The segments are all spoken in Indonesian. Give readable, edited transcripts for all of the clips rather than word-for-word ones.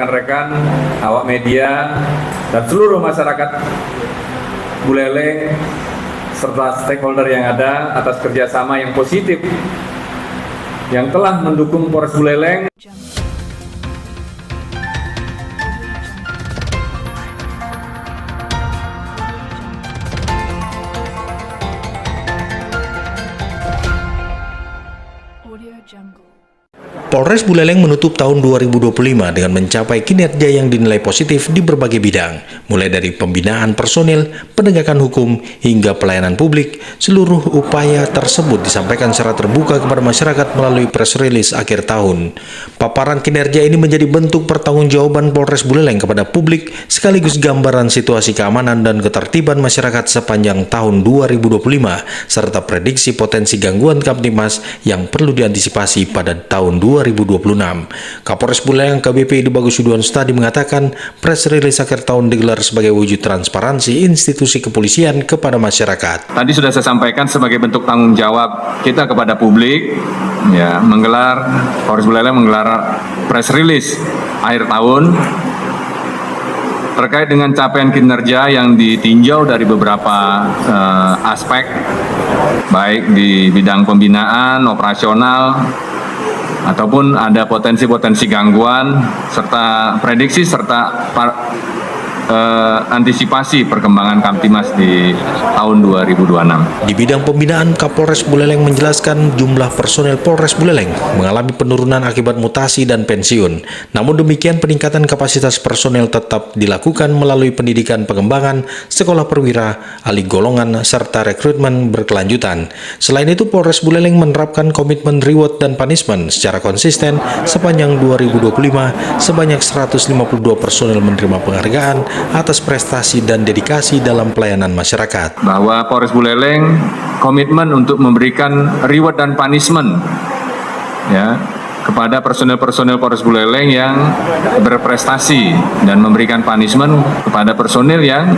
rekan-rekan awak media dan seluruh masyarakat Buleleng serta stakeholder yang ada atas kerjasama yang positif yang telah mendukung Polres Buleleng. Polres Buleleng menutup tahun 2025 dengan mencapai kinerja yang dinilai positif di berbagai bidang, mulai dari pembinaan personil, penegakan hukum, hingga pelayanan publik. Seluruh upaya tersebut disampaikan secara terbuka kepada masyarakat melalui press release akhir tahun. Paparan kinerja ini menjadi bentuk pertanggungjawaban Polres Buleleng kepada publik, sekaligus gambaran situasi keamanan dan ketertiban masyarakat sepanjang tahun 2025, serta prediksi potensi gangguan Kamtibmas yang perlu diantisipasi pada tahun 2026. Kapolres Buleleng AKBP Bagus Yudiwan Sustadi mengatakan press release akhir tahun digelar sebagai wujud transparansi institusi kepolisian kepada masyarakat. Tadi sudah saya sampaikan sebagai bentuk tanggung jawab kita kepada publik, ya, Polres Buleleng menggelar press release akhir tahun terkait dengan capaian kinerja yang ditinjau dari beberapa aspek, baik di bidang pembinaan, operasional, ataupun ada potensi-potensi gangguan, serta prediksi, serta antisipasi perkembangan Kamtibmas di tahun 2026. Di bidang pembinaan, Kapolres Buleleng menjelaskan jumlah personel Polres Buleleng mengalami penurunan akibat mutasi dan pensiun. Namun demikian, peningkatan kapasitas personel tetap dilakukan melalui pendidikan pengembangan, sekolah perwira, alih golongan, serta rekrutmen berkelanjutan. Selain itu, Polres Buleleng menerapkan komitmen reward dan punishment secara konsisten sepanjang 2025. Sebanyak 152 personel menerima penghargaan atas prestasi dan dedikasi dalam pelayanan masyarakat. Bahwa Polres Buleleng komitmen untuk memberikan reward dan punishment, ya, kepada personel-personel Polres Buleleng yang berprestasi dan memberikan punishment kepada personel yang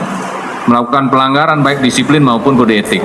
melakukan pelanggaran baik disiplin maupun kode etik.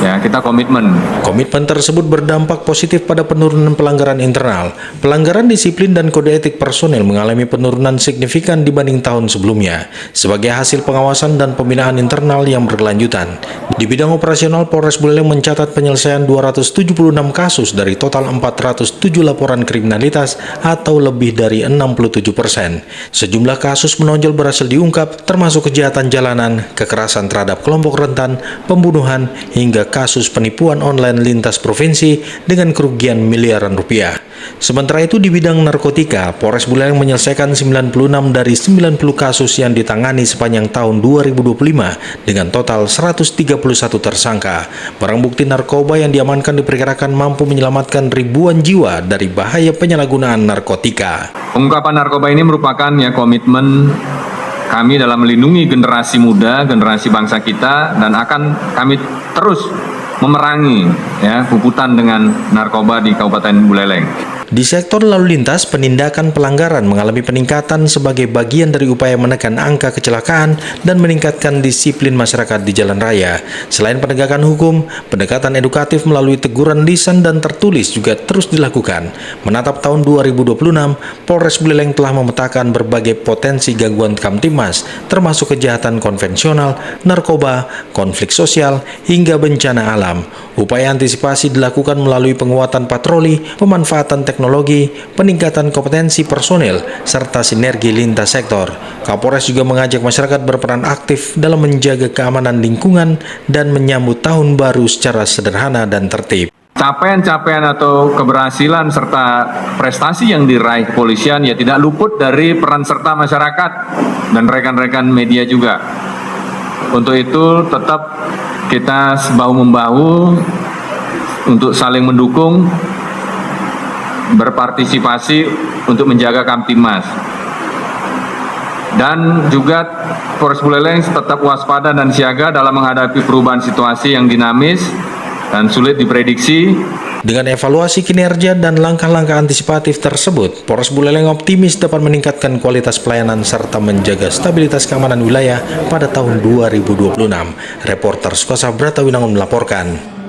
Ya, kita komitmen. Komitmen tersebut berdampak positif pada penurunan pelanggaran internal. Pelanggaran disiplin dan kode etik personel mengalami penurunan signifikan dibanding tahun sebelumnya, sebagai hasil pengawasan dan pembinaan internal yang berkelanjutan. Di bidang operasional, Polres Buleleng mencatat penyelesaian 276 kasus dari total 407 laporan kriminalitas atau lebih dari 67%. Sejumlah kasus menonjol berhasil diungkap, termasuk kejahatan jalanan, kekerasan terhadap kelompok rentan, pembunuhan, hingga kasus penipuan online lintas provinsi dengan kerugian miliaran rupiah. Sementara itu, di bidang narkotika, Polres Buleleng menyelesaikan 96 dari 90 kasus yang ditangani sepanjang tahun 2025 dengan total 131 tersangka. Barang bukti narkoba yang diamankan diperkirakan mampu menyelamatkan ribuan jiwa dari bahaya penyalahgunaan narkotika. Pengungkapan narkoba ini merupakan komitmen kami dalam melindungi generasi muda, generasi bangsa kita, dan akan kami terus memerangi puputan dengan narkoba di Kabupaten Buleleng. Di sektor lalu lintas, penindakan pelanggaran mengalami peningkatan sebagai bagian dari upaya menekan angka kecelakaan dan meningkatkan disiplin masyarakat di jalan raya. Selain penegakan hukum, pendekatan edukatif melalui teguran lisan dan tertulis juga terus dilakukan. Menatap tahun 2026, Polres Buleleng telah memetakan berbagai potensi gangguan Kamtibmas, termasuk kejahatan konvensional, narkoba, konflik sosial, hingga bencana alam. Upaya antisipasi dilakukan melalui penguatan patroli, pemanfaatan teknologi, peningkatan kompetensi personel, serta sinergi lintas sektor. Kapolres juga mengajak masyarakat berperan aktif dalam menjaga keamanan lingkungan dan menyambut tahun baru secara sederhana dan tertib. Capaian-capaian atau keberhasilan serta prestasi yang diraih kepolisian tidak luput dari peran serta masyarakat dan rekan-rekan media juga. Untuk itu tetap kita bahu-membahu untuk saling mendukung, berpartisipasi untuk menjaga Kamtibmas. Dan juga Polres Buleleng tetap waspada dan siaga dalam menghadapi perubahan situasi yang dinamis dan sulit diprediksi. Dengan evaluasi kinerja dan langkah-langkah antisipatif tersebut, Polres Buleleng optimis dapat meningkatkan kualitas pelayanan serta menjaga stabilitas keamanan wilayah pada tahun 2026. Reporter Skosa Bratawinangun melaporkan.